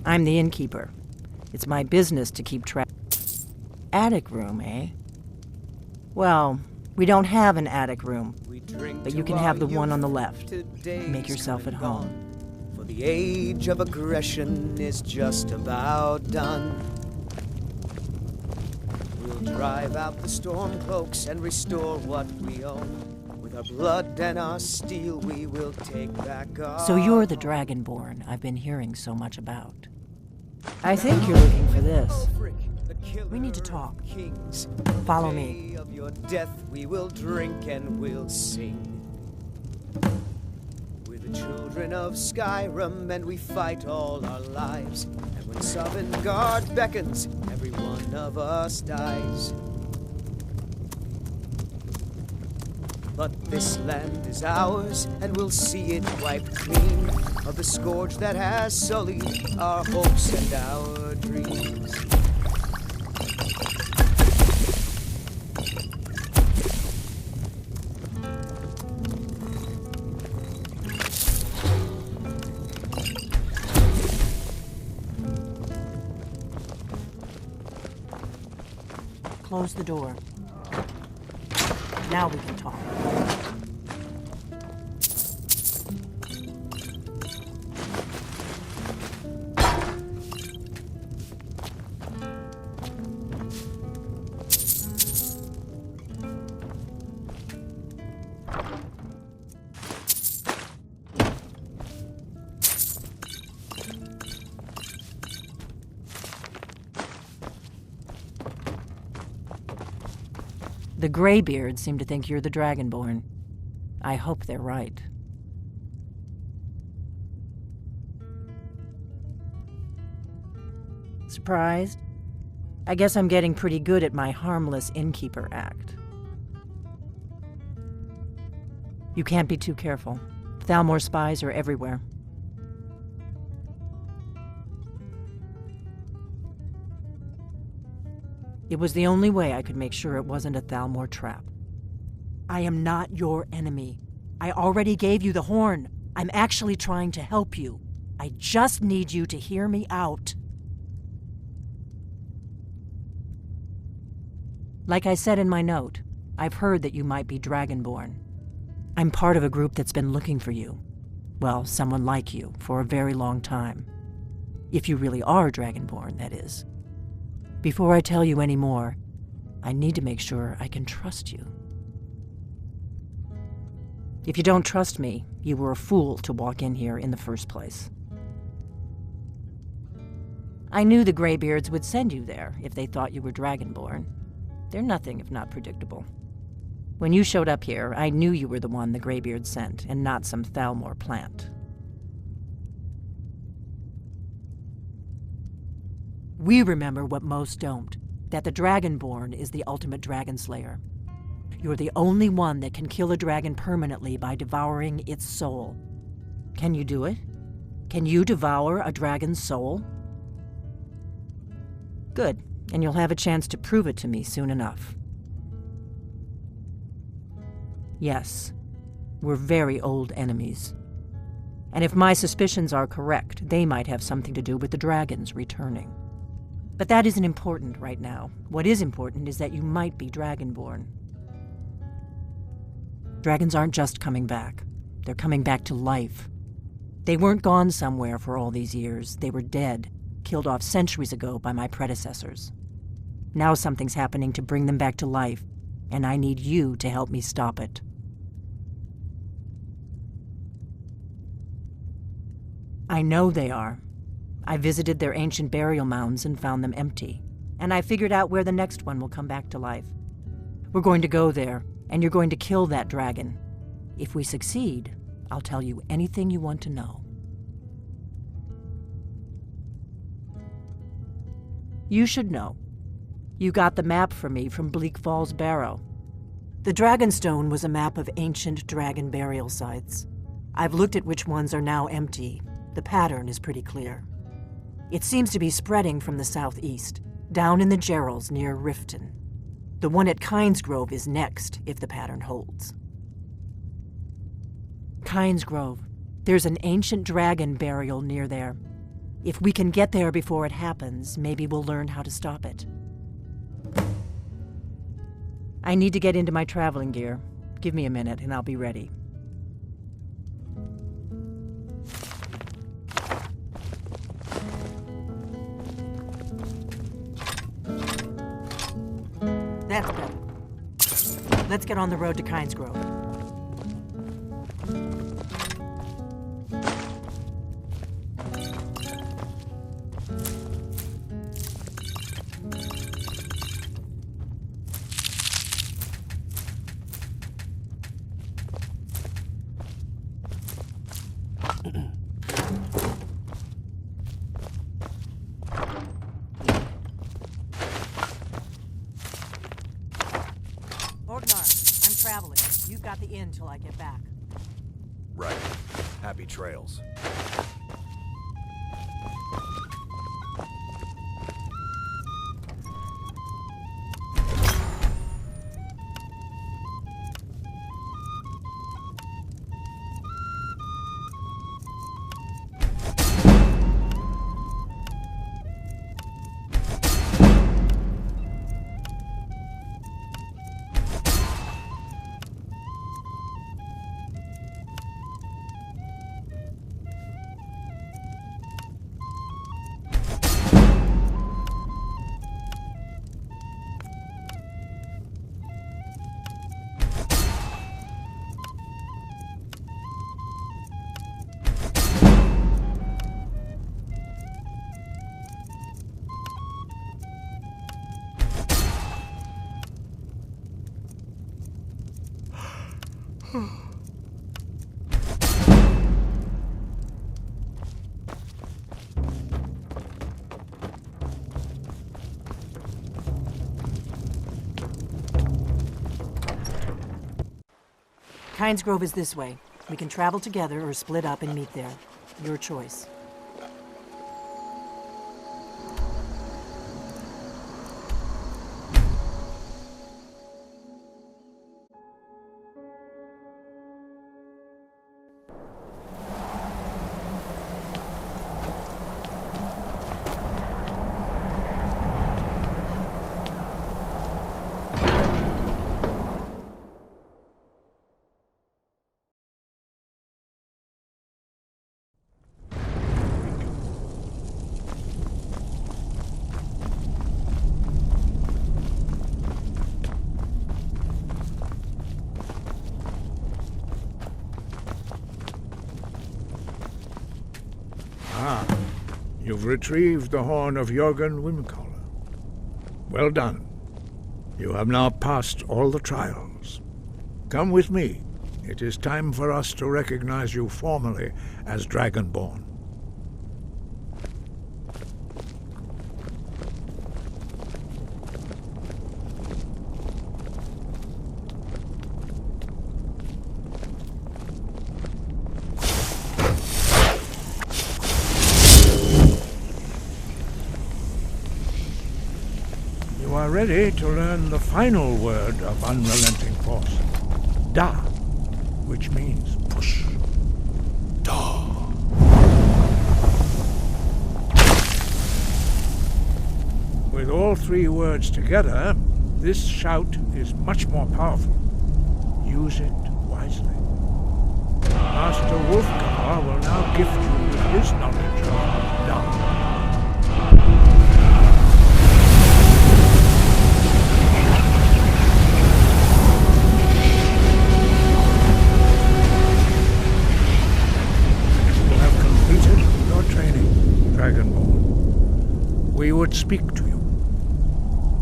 I'm the innkeeper. It's my business to keep track. Attic room, eh? Well, we don't have an attic room, but you can have the one on the left. Make yourself at home. For the age of aggression is just about done. We'll drive out the storm cloaks and restore what we own. With our blood and our steel, we will take back our... So you're the Dragonborn I've been hearing so much about. I think you're looking for this. We need to talk. Kings. Follow me. Day of your death we will drink and we'll sing. We're the children of Skyrim and we fight all our lives. And when Sovngarde beckons, every one of us dies. But this land is ours, and we'll see it wiped clean of the scourge that has sullied our hopes and our dreams. Close the door. Now we can talk. The Greybeards seem to think you're the Dragonborn. I hope they're right. Surprised? I guess I'm getting pretty good at my harmless innkeeper act. You can't be too careful. Thalmor spies are everywhere. It was the only way I could make sure it wasn't a Thalmor trap. I am not your enemy. I already gave you the horn. I'm actually trying to help you. I just need you to hear me out. Like I said in my note, I've heard that you might be Dragonborn. I'm part of a group that's been looking for you. Well, someone like you, for a very long time. If you really are Dragonborn, that is. Before I tell you any more, I need to make sure I can trust you. If you don't trust me, you were a fool to walk in here in the first place. I knew the Greybeards would send you there if they thought you were Dragonborn. They're nothing if not predictable. When you showed up here, I knew you were the one the Greybeards sent, and not some Thalmor plant. We remember what most don't, that the Dragonborn is the ultimate dragon slayer. You're the only one that can kill a dragon permanently by devouring its soul. Can you do it? Can you devour a dragon's soul? Good, and you'll have a chance to prove it to me soon enough. Yes, we're very old enemies. And if my suspicions are correct, they might have something to do with the dragons returning. But that isn't important right now. What is important is that you might be Dragonborn. Dragons aren't just coming back. They're coming back to life. They weren't gone somewhere for all these years. They were dead, killed off centuries ago by my predecessors. Now something's happening to bring them back to life, and I need you to help me stop it. I know they are. I visited their ancient burial mounds and found them empty, and I figured out where the next one will come back to life. We're going to go there, and you're going to kill that dragon. If we succeed, I'll tell you anything you want to know. You should know. You got the map for me from Bleak Falls Barrow. The Dragonstone was a map of ancient dragon burial sites. I've looked at which ones are now empty. The pattern is pretty clear. It seems to be spreading from the southeast, down in the Gerals near Riften. The one at Kynesgrove is next, if the pattern holds. Kynesgrove. There's an ancient dragon burial near there. If we can get there before it happens, maybe we'll learn how to stop it. I need to get into my traveling gear. Give me a minute and I'll be ready. That's better. Let's get on the road to Kynes Grove. Orgnar, I'm traveling. You've got the inn till I get back. Right. Happy trails. Kynes Grove is this way. We can travel together or split up and meet there. Your choice. You've retrieved the horn of Jörgen Wimcaller. Well done. You have now passed all the trials. Come with me. It is time for us to recognize you formally as Dragonborn. You are ready to learn the final word of unrelenting force. Da, which means push. Da. With all three words together, this shout is much more powerful. Use it wisely. Master Wolfgar will now gift you with his knowledge of Da. We would speak to you.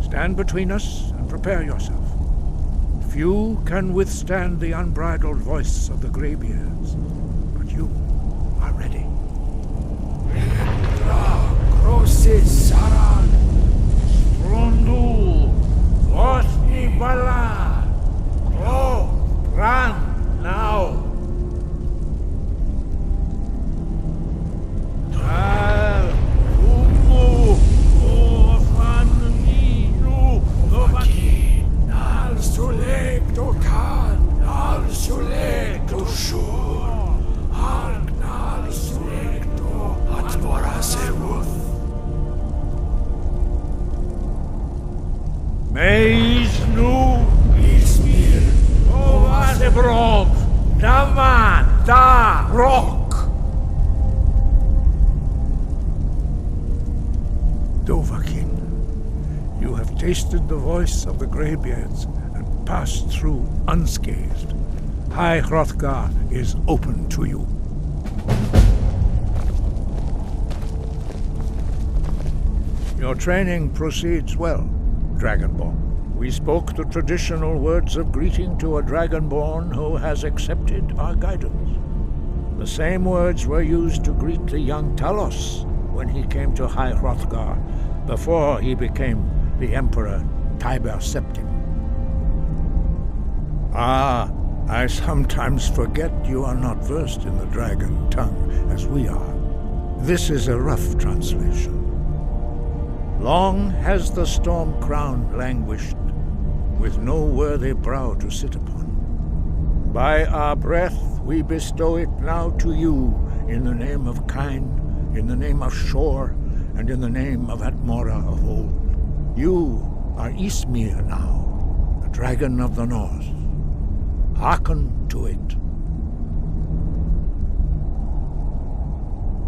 Stand between us and prepare yourself. Few can withstand the unbridled voice of the graybeards, but you are ready. Run now! Att vara sig Ran da rock. Dovahkiin, you have tasted the voice of the Greybeards and passed through unscathed. High Hrothgar is open to you. Your training proceeds well, Dragonborn. We spoke the traditional words of greeting to a Dragonborn who has accepted our guidance. The same words were used to greet the young Talos when he came to High Hrothgar before he became the Emperor Tiber Septim. Ah, I sometimes forget you are not versed in the dragon tongue as we are. This is a rough translation. Long has the storm crown languished, with no worthy brow to sit upon. By our breath we bestow it now to you, in the name of Kine, in the name of Shor, and in the name of Atmora of old. You are Ysmir now, the dragon of the north. Hearken to it.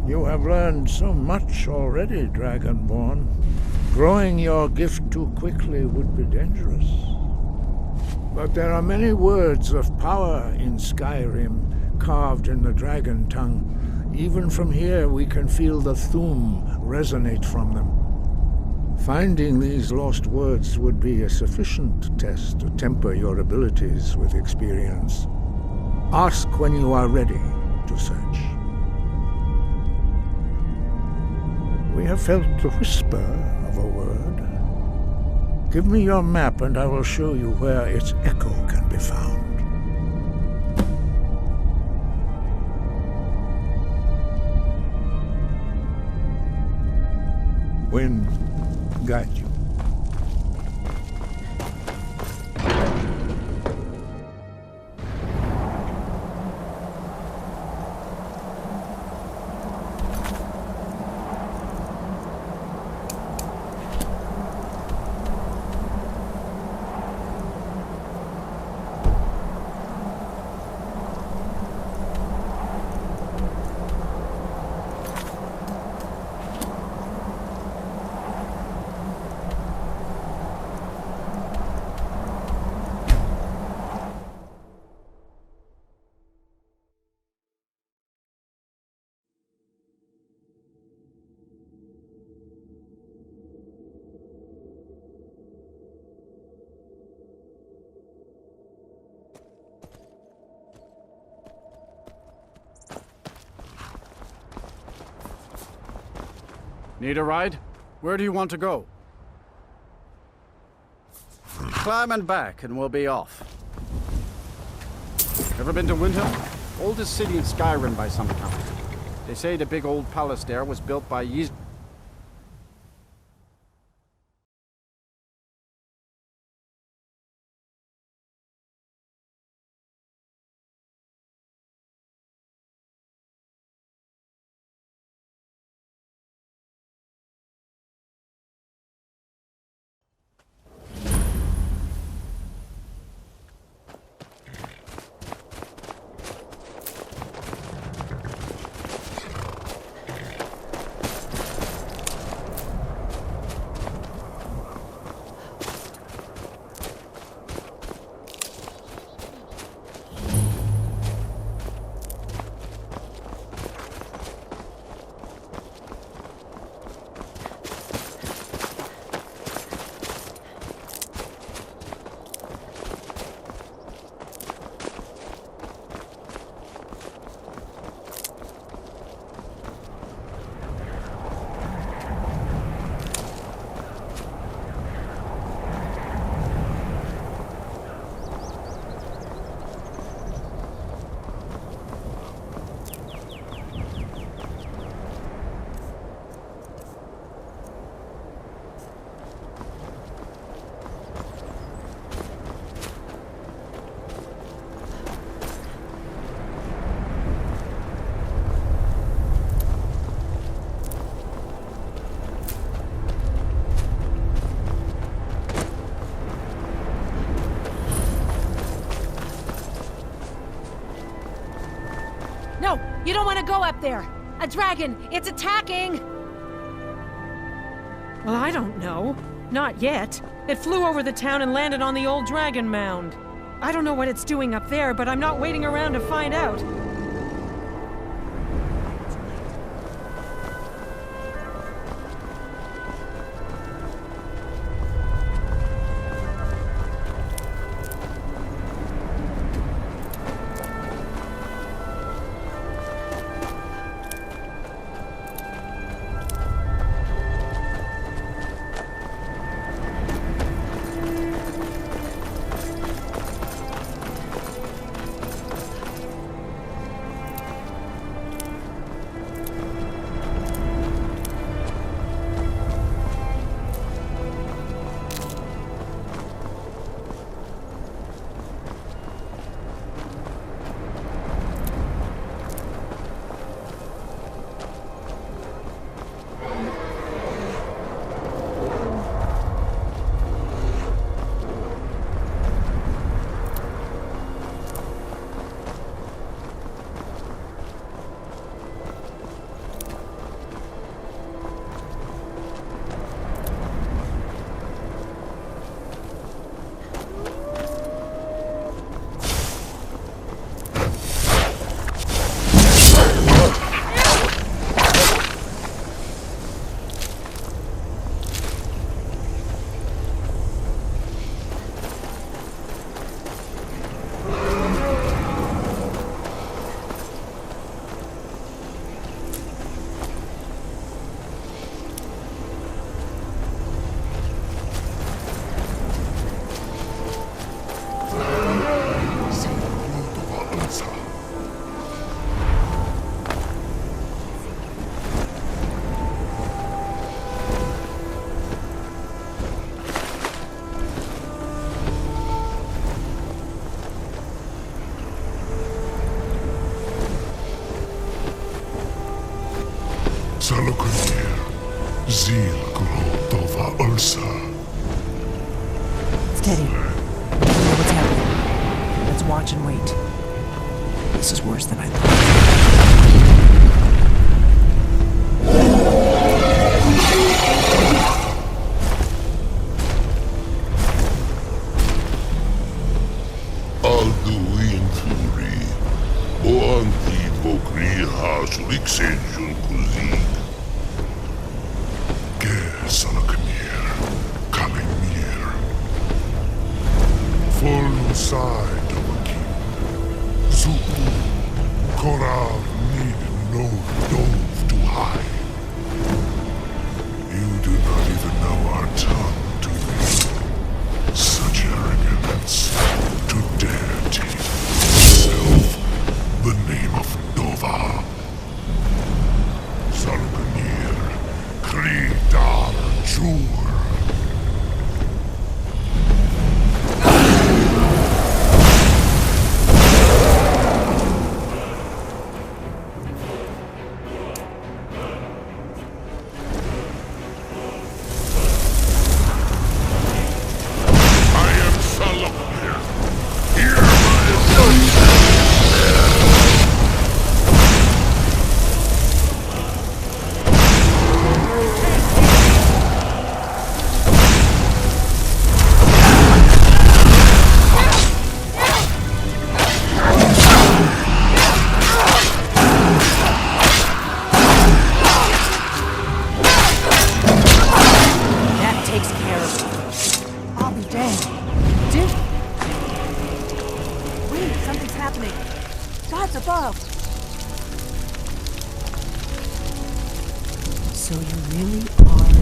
You have learned so much already, Dragonborn. Growing your gift too quickly would be dangerous. But there are many words of power in Skyrim, carved in the dragon tongue. Even from here we can feel the Thu'um resonate from them. Finding these lost words would be a sufficient test to temper your abilities with experience. Ask when you are ready to search. We have felt the whisper of a word. Give me your map and I will show you where its echo can be found. Wind, guide you. Need a ride? Where do you want to go? Climb and back and we'll be off. Ever been to Windhelm? Oldest city in Skyrim by some count. They say the big old palace there was built by No, you don't want to go up there! A dragon! It's attacking! Well, I don't know. Not yet. It flew over the town and landed on the old dragon mound. I don't know what it's doing up there, but I'm not waiting around to find out. Salokunir, Zil Grotova Ursa. Steady. I don't know what's happening. Let's watch and wait. This is worse than I thought. Alduin Fury, o Antipokri Hasuliksenjun Kuzik. Ge Salokunir, Kalimir. Full side of a king. Zupu, Korav need no dove to hide. You do not even know our tongue, do you? Such arrogance to dare take yourself the name of Dova. Salokunir, Kridar Jur. God's above! So you really are...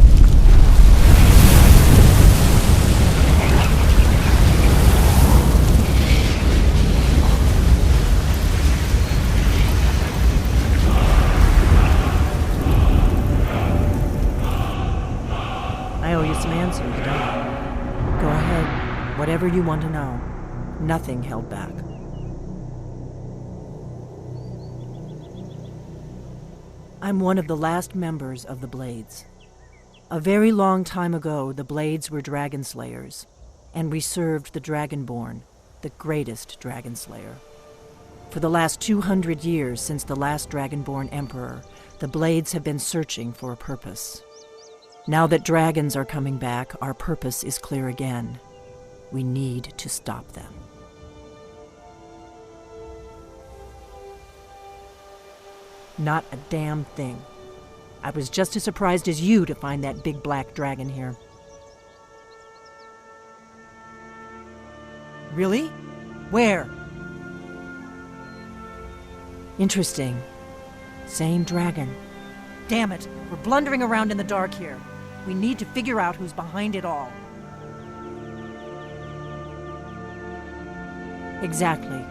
I owe you some answers, don't I? Go ahead. Whatever you want to know. Nothing held back. I'm one of the last members of the Blades. A very long time ago, the Blades were dragon slayers, and we served the Dragonborn, the greatest dragon slayer. For the last 200 years since the last Dragonborn Emperor, the Blades have been searching for a purpose. Now that dragons are coming back, our purpose is clear again. We need to stop them. Not a damn thing. I was just as surprised as you to find that big black dragon here. Really? Where? Interesting. Same dragon. Damn it, we're blundering around in the dark here. We need to figure out who's behind it all. Exactly.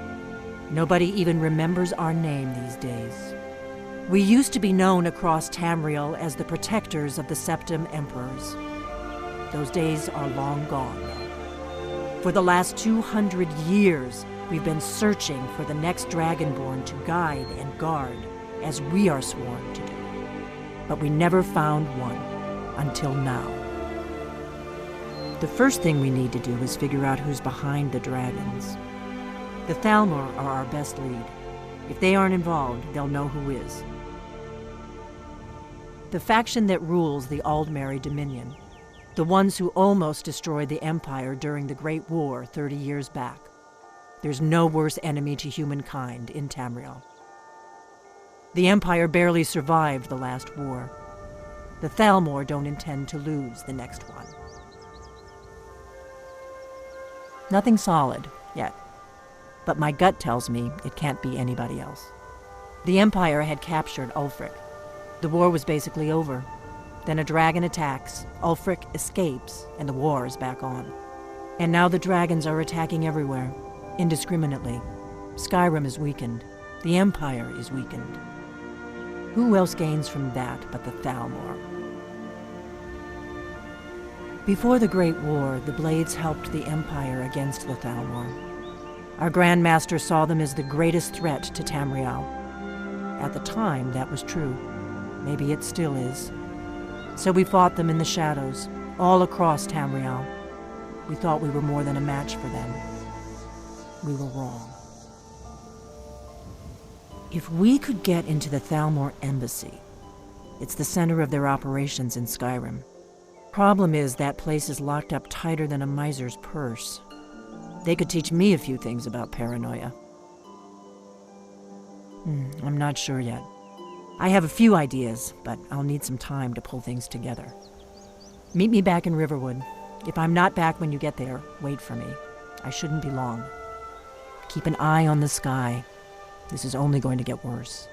Nobody even remembers our name these days. We used to be known across Tamriel as the protectors of the Septim Emperors. Those days are long gone, though. For the last 200 years, we've been searching for the next Dragonborn to guide and guard, as we are sworn to do. But we never found one, until now. The first thing we need to do is figure out who's behind the dragons. The Thalmor are our best lead. If they aren't involved, they'll know who is. The faction that rules the Aldmeri Dominion. The ones who almost destroyed the Empire during the Great War 30 years back. There's no worse enemy to humankind in Tamriel. The Empire barely survived the last war. The Thalmor don't intend to lose the next one. Nothing solid, yet. But my gut tells me it can't be anybody else. The Empire had captured Ulfric. The war was basically over. Then a dragon attacks, Ulfric escapes, and the war is back on. And now the dragons are attacking everywhere, indiscriminately. Skyrim is weakened. The Empire is weakened. Who else gains from that but the Thalmor? Before the Great War, the Blades helped the Empire against the Thalmor. Our Grand Master saw them as the greatest threat to Tamriel. At the time, that was true. Maybe it still is. So we fought them in the shadows, all across Tamriel. We thought we were more than a match for them. We were wrong. If we could get into the Thalmor embassy, it's the center of their operations in Skyrim. Problem is, that place is locked up tighter than a miser's purse. They could teach me a few things about paranoia. I'm not sure yet. I have a few ideas, but I'll need some time to pull things together. Meet me back in Riverwood. If I'm not back when you get there, wait for me. I shouldn't be long. Keep an eye on the sky. This is only going to get worse.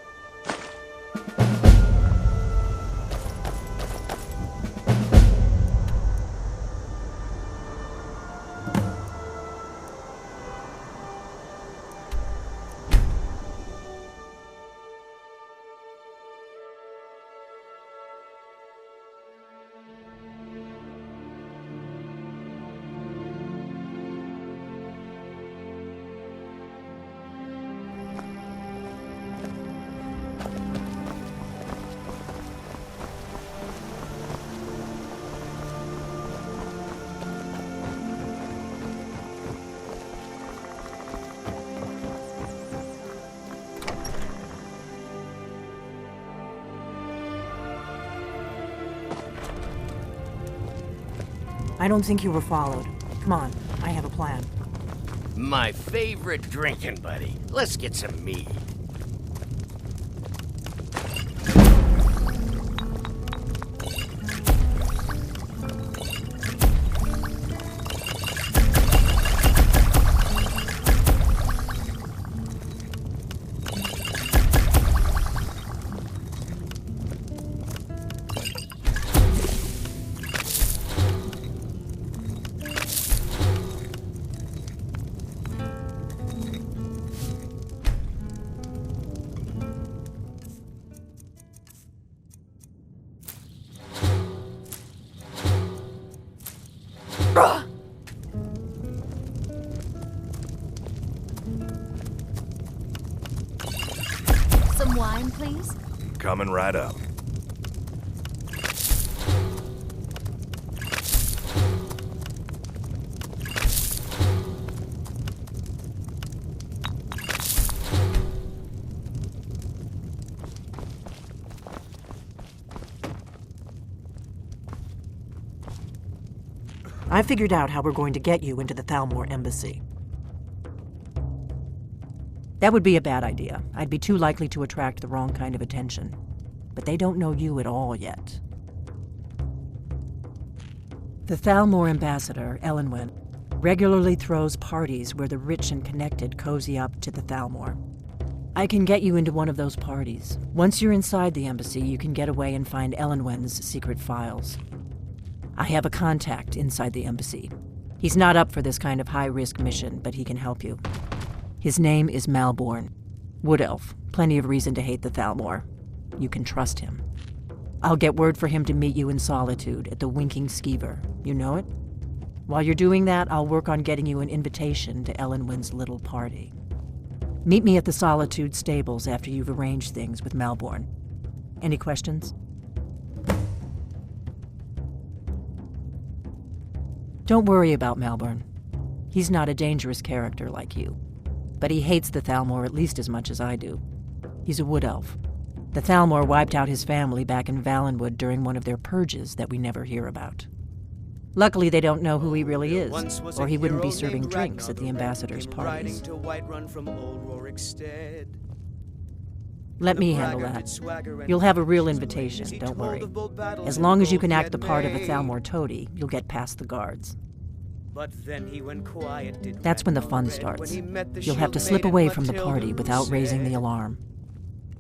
I don't think you were followed. Come on, I have a plan. My favorite drinking buddy. Let's get some mead. Some wine, please? Coming right up. I figured out how we're going to get you into the Thalmor embassy. That would be a bad idea. I'd be too likely to attract the wrong kind of attention. But they don't know you at all yet. The Thalmor ambassador, Elenwen, regularly throws parties where the rich and connected cozy up to the Thalmor. I can get you into one of those parties. Once you're inside the embassy, you can get away and find Elenwen's secret files. I have a contact inside the embassy. He's not up for this kind of high-risk mission, but he can help you. His name is Malborn. Wood Elf. Plenty of reason to hate the Thalmor. You can trust him. I'll get word for him to meet you in Solitude at the Winking Skeever. You know it? While you're doing that, I'll work on getting you an invitation to Elenwen's little party. Meet me at the Solitude stables after you've arranged things with Malborn. Any questions? Don't worry about Malborn. He's not a dangerous character like you. But he hates the Thalmor at least as much as I do. He's a wood elf. The Thalmor wiped out his family back in Valenwood during one of their purges that we never hear about. Luckily, they don't know who he really is, or he wouldn't be serving drinks at the ambassador's parties. Let me handle that. You'll have a real invitation, don't worry. As long as you can act the part of a Thalmor toady, you'll get past the guards. But then he went quiet. That's when the fun starts. You'll have to slip away from the party without raising the alarm.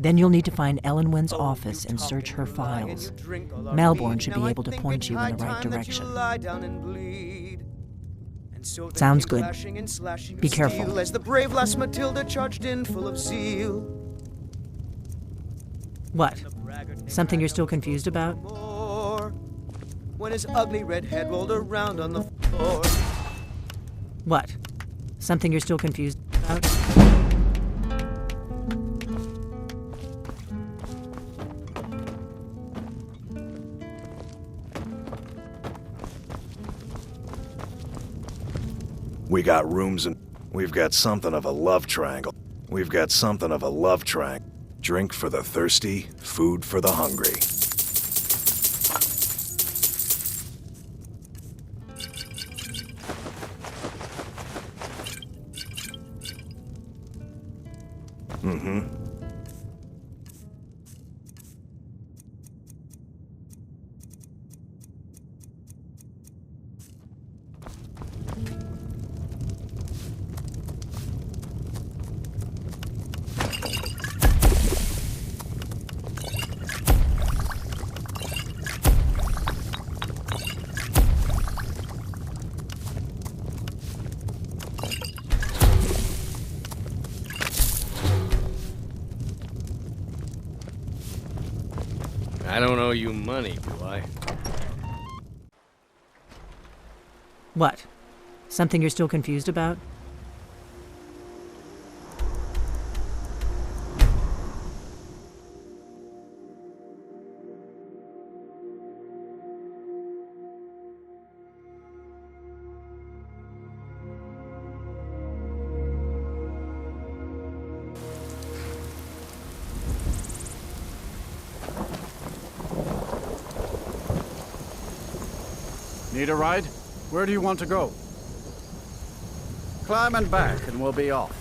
Then you'll need to find Elenwen's office and search her files. Malborn should be able to point you in the right direction. Sounds good. Be careful. As the brave lass Matilda charged in full of zeal. What? Something you're still confused about? When his ugly red head rolled around on the floor. What? Something you're still confused about? We got rooms and we've got something of a love triangle. We've got something of a love triangle. Drink for the thirsty, food for the hungry. Mm-hmm. I don't owe you money, do I? What? Something you're still confused about? Need a ride? Where do you want to go? Climb and back and we'll be off.